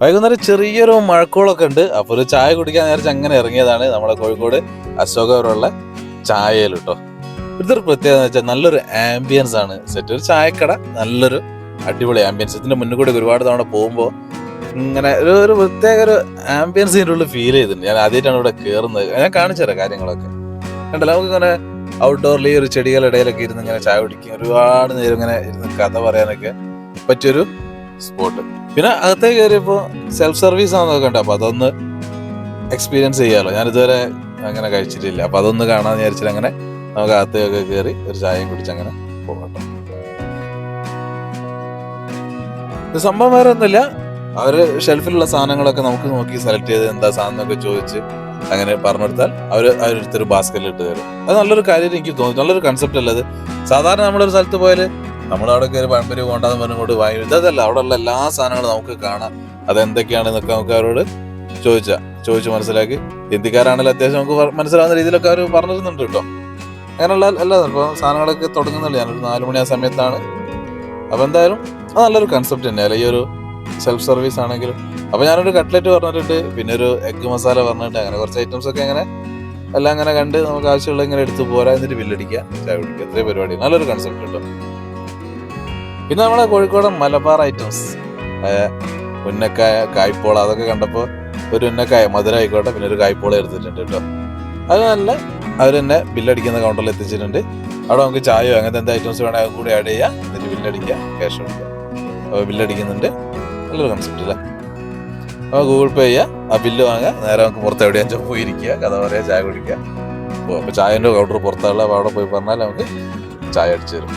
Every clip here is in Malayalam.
വൈകുന്നേരം ചെറിയൊരു മഴക്കോളൊക്കെ ഉണ്ട്. അപ്പോൾ ഒരു ചായ കുടിക്കാൻ നേരത്തെ അങ്ങനെ ഇറങ്ങിയതാണ് നമ്മളെ കോഴിക്കോട് അശോകപുരമുള്ള ചായയിൽ കേട്ടോ. ഇതൊരു പ്രത്യേകത എന്ന് വെച്ചാൽ നല്ലൊരു ആംബിയൻസ് ആണ് സെറ്റ്. ഒരു ചായക്കട, നല്ലൊരു അടിപൊളി ആംബിയൻസ്. ഇതിന്റെ മുന്നിൽ കൂടെ ഒരുപാട് തവണ പോകുമ്പോൾ ഇങ്ങനെ ഒരു പ്രത്യേക ഒരു ആംബിയൻസ് ഇതിൻ്റെ ഉള്ളിൽ ഫീൽ ചെയ്തിട്ടുണ്ട്. ഞാൻ ആദ്യമായിട്ടാണ് ഇവിടെ കയറുന്നത്. ഞാൻ കാണിച്ചു തരാം കാര്യങ്ങളൊക്കെ. കണ്ടല്ലോ, നമുക്ക് ഇങ്ങനെ ഔട്ട്ഡോറിൽ ഈ ഒരു ചെടികളുടെ ഇടയിലൊക്കെ ഇരുന്ന് ഇങ്ങനെ ചായ കുടിക്കും, ഒരുപാട് നേരം ഇങ്ങനെ ഇരുന്ന് കഥ പറയാനൊക്കെ പറ്റിയൊരു സ്പോട്ട്. പിന്നെ അകത്തേക്ക് കയറിയപ്പോൾ സെൽഫ് സർവീസ് ആണെന്നൊക്കെ ഉണ്ട്. അപ്പോൾ അതൊന്ന് എക്സ്പീരിയൻസ് ചെയ്യാമല്ലോ. ഞാനിതുവരെ അങ്ങനെ കഴിച്ചിട്ടില്ല. അപ്പോൾ അതൊന്ന് കാണാൻ വിചാരിച്ചിട്ട് അങ്ങനെ നമുക്ക് അകത്തേക്കൊക്കെ കയറി ഒരു ചായയും കുടിച്ച് അങ്ങനെ പോകട്ടോ. ഇത് സംഭവം വേറെ ഒന്നുമില്ല. അവര് ഷെൽഫിലുള്ള സാധനങ്ങളൊക്കെ നമുക്ക് നോക്കി സെലക്ട് ചെയ്ത് എന്താ സാധനം എന്നൊക്കെ ചോദിച്ച് അങ്ങനെ പറഞ്ഞെടുത്താൽ അവരെടുത്തൊരു ബാസ്കറ്റിൽ ഇട്ട് തരും. അത് നല്ലൊരു കാര്യം എനിക്ക് തോന്നി. നല്ലൊരു കൺസെപ്റ്റ് അല്ല അത്. സാധാരണ നമ്മളൊരു സ്ഥലത്ത് പോയാൽ നമ്മളവിടെ കയറി പഴംപൊരി പോകണ്ടെന്ന് പറഞ്ഞുകൊണ്ട് വാങ്ങി, ഇതല്ല. അവിടെ ഉള്ള എല്ലാ സാധനങ്ങളും നമുക്ക് കാണാം. അതെന്തൊക്കെയാണെന്നൊക്കെ നമുക്ക് അവരോട് ചോദിച്ച് മനസ്സിലാക്കി. ഹിന്ദിക്കാരാണെങ്കിലും അത്യാവശ്യം നമുക്ക് മനസ്സിലാവുന്ന രീതിയിലൊക്കെ അവർ പറഞ്ഞിരുന്നുണ്ട് കേട്ടോ. അങ്ങനെയുള്ള അല്ല, ഇപ്പോൾ സാധനങ്ങളൊക്കെ തുടങ്ങുന്നില്ല. ഞാനൊരു 4 മണി ആ സമയത്താണ്. അപ്പോൾ എന്തായാലും അത് നല്ലൊരു കൺസെപ്റ്റ് തന്നെയല്ല ഈ ഒരു സെൽഫ് സർവീസ് ആണെങ്കിലും. അപ്പോൾ ഞാനൊരു കട്ട്ലറ്റ് പറഞ്ഞിട്ടുണ്ട്, പിന്നെ ഒരു എഗ് മസാല പറഞ്ഞിട്ട്, അങ്ങനെ കുറച്ച് ഐറ്റംസ് ഒക്കെ അങ്ങനെ എല്ലാം അങ്ങനെ കണ്ട് നമുക്ക് ആവശ്യമുള്ള ഇങ്ങനെ എടുത്ത് പോരാ, എന്നിട്ട് ബില്ലടിക്കുക, ചായ കുടിക്കുക, ഇത്രയും പരിപാടി. നല്ലൊരു കൺസെപ്റ്റ് കേട്ടോ. പിന്നെ നമ്മളെ കോഴിക്കോട് മലബാർ ഐറ്റംസ്, ഉന്നക്കായ, കായ്പോള, അതൊക്കെ കണ്ടപ്പോൾ ഒരു ഉന്നക്കായ മധുര ആയിക്കോട്ടെ, പിന്നെ ഒരു കായ്പോള എടുത്തിട്ടുണ്ട് കേട്ടോ. അത് നല്ല അവർ തന്നെ ബില്ലടിക്കുന്ന കൗണ്ടറിൽ എത്തിച്ചിട്ടുണ്ട്. അവിടെ നമുക്ക് ചായയോ അങ്ങനത്തെ എന്താ ഐറ്റംസ് വേണമെങ്കിൽ അത് കൂടി ആഡ് ചെയ്യുക, എന്നിട്ട് ബില്ലടിക്കുക, ക്യാഷ് കൊടുക്കുക. അപ്പോൾ ബില്ലടിക്കുന്നുണ്ട്. നല്ലൊരു കൺസെപ്റ്റ് അല്ലേ. അപ്പോൾ ഗൂഗിൾ പേ ചെയ്യുക, ആ ബില്ല് വാങ്ങുക, നേരെ നമുക്ക് പുറത്ത് എവിടെയാണെന്ന് പോയിരിക്കുക, കഥ പറയുക, ചായ കുടിക്കുക. അപ്പോൾ ചായൻ്റെ കൗണ്ടർ പുറത്തുള്ള, അപ്പോൾ അവിടെ പോയി പറഞ്ഞാൽ നമുക്ക് ചായ അടിച്ചു തരും.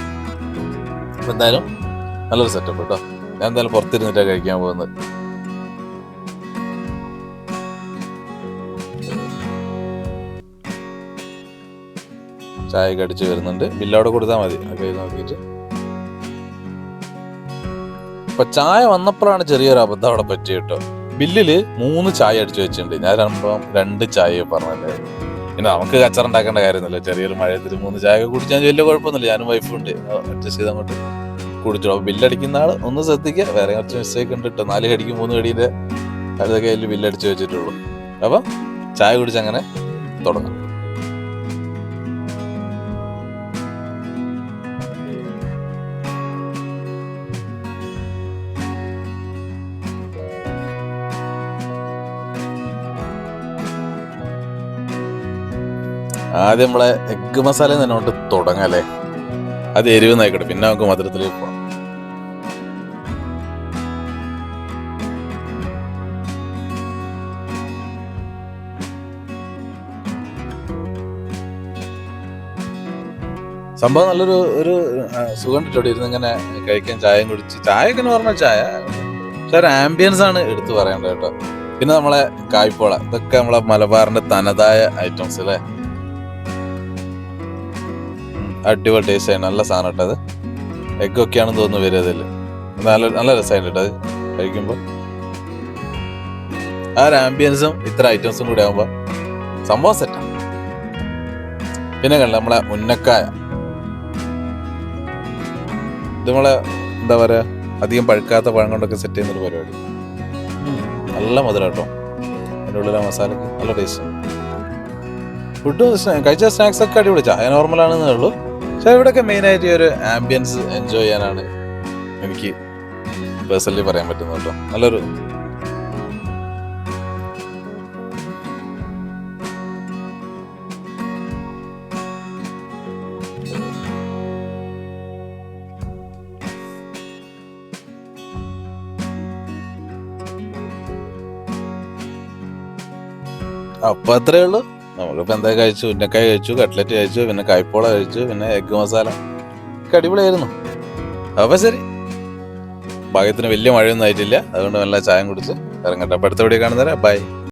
അപ്പോൾ എന്തായാലും നല്ലൊരു സെറ്റപ്പ് കേട്ടോ. ഞാൻ എന്തായാലും പുറത്തിരുന്നിട്ടാണ് കഴിക്കാൻ പോകുന്നത്. ചായ അടിച്ച് വരുന്നുണ്ട്. ബില്ലവിടെ കൊടുത്താൽ മതി കൈ നോക്കിയിട്ട്. അപ്പൊ ചായ വന്നപ്പോഴാണ് ചെറിയൊരു അബദ്ധം അവിടെ പറ്റിയ കേട്ടോ. ബില്ലില് 3 ചായ അടിച്ചു വെച്ചിട്ടുണ്ട്. ഞാൻ 2 ചായ പറഞ്ഞല്ലേ. പിന്നെ നമുക്ക് കച്ചറുണ്ടാക്കേണ്ട കാര്യമൊന്നുമില്ല. ചെറിയൊരു മഴയത്തിൽ 3 ചായ കുടിച്ചാൽ വലിയ കുഴപ്പമൊന്നുമില്ല. ഞാനും വൈഫും ഉണ്ട്, അഡ്ജസ്റ്റ് ചെയ്ത് അങ്ങോട്ട് കുടിച്ചോളൂ. അപ്പോൾ ബില്ലടിക്കുന്ന ആൾ ഒന്ന് ശ്രദ്ധിക്കുക. വേറെ കുറച്ച് മിസ്റ്റേക്ക് ഉണ്ട് കേട്ടോ. 4 കടിക്കും 3 കടീൻ്റെ അടുത്തൊക്കെ അതിൽ ബില്ലടിച്ച് വെച്ചിട്ടുള്ളൂ. അപ്പം ചായ കുടിച്ചങ്ങനെ തുടങ്ങാം. ആദ്യം നമ്മളെ എഗ് മസാല തന്നെ തുടങ്ങാം അല്ലേ. അത് എരിവ് നായിക്കോട്ടെ, പിന്നെ നമുക്ക് മധുരത്തിലേക്ക് പോകാം. സംഭവം നല്ലൊരു സുഖം കിട്ടോടെ ഇരുന്ന് ഇങ്ങനെ കഴിക്കാൻ, ചായയും കുടിച്ച്. ചായയൊക്കെ എന്ന് പറഞ്ഞാൽ ചായ, പക്ഷെ ഒരു ആംബിയൻസ് ആണ് എടുത്ത് പറയേണ്ടത് കേട്ടോ. പിന്നെ നമ്മളെ കായ്പോള, ഇതൊക്കെ നമ്മളെ മലബാറിന്റെ തനതായ ഐറ്റംസ് അല്ലേ. അടിപൊളി ടേസ്റ്റ് ആയി, നല്ല സാധനം കേട്ടത്. എഗ്ഗൊക്കെയാണെന്ന് തോന്നുന്നു വരും അതിൽ. നല്ല രസമായിട്ട് കേട്ടോ അത് കഴിക്കുമ്പോൾ. ആ ഒരു ആംബിയൻസും ഇത്ര ഐറ്റംസും കൂടി ആകുമ്പോൾ സംഭവം സെറ്റാണ്. പിന്നെ കണ്ട നമ്മളെ ഉന്നക്കായ, ഇത് നമ്മളെ എന്താ പറയുക, അധികം പഴുക്കാത്ത പഴം കൊണ്ടൊക്കെ സെറ്റ് ചെയ്യുന്നൊരു പരിപാടി. നല്ല മധുരം കേട്ടോ. അതിൻ്റെ ഉള്ളിലെ മസാലയ്ക്ക് നല്ല ടേസ്റ്റ്. ഫുഡ് കഴിച്ച സ്നാക്സ് ഒക്കെ അടിപൊളി. ചായ നോർമലാണെന്നേ ഉള്ളൂ. പക്ഷെ ഇവിടെയൊക്കെ മെയിനായിട്ട് ഈ ഒരു ആംബിയൻസ് എൻജോയ് ചെയ്യാനാണ് എനിക്ക് പേഴ്സണലി പറയാൻ പറ്റുന്നത് കേട്ടോ. നല്ലൊരു അപ്പം അത്രയേ ഉള്ളൂ. നമ്മളിപ്പോൾ എന്താ കഴിച്ചു, ഉന്നക്കായ കഴിച്ചു, കട്ട്ലറ്റ് കഴിച്ചു, പിന്നെ കായ്പോള കഴിച്ചു, പിന്നെ എഗ് മസാല ഒക്കെ അടിപൊളിയായിരുന്നു. അപ്പം ശരി, ഭാഗ്യത്തിന് വലിയ മഴയൊന്നും ആയിട്ടില്ല. അതുകൊണ്ട് നല്ല ചായം കുടിച്ച് ഇറങ്ങട്ടെ. അപ്പം അടുത്ത വീഡിയോ കാണുന്നവരെ ബൈ.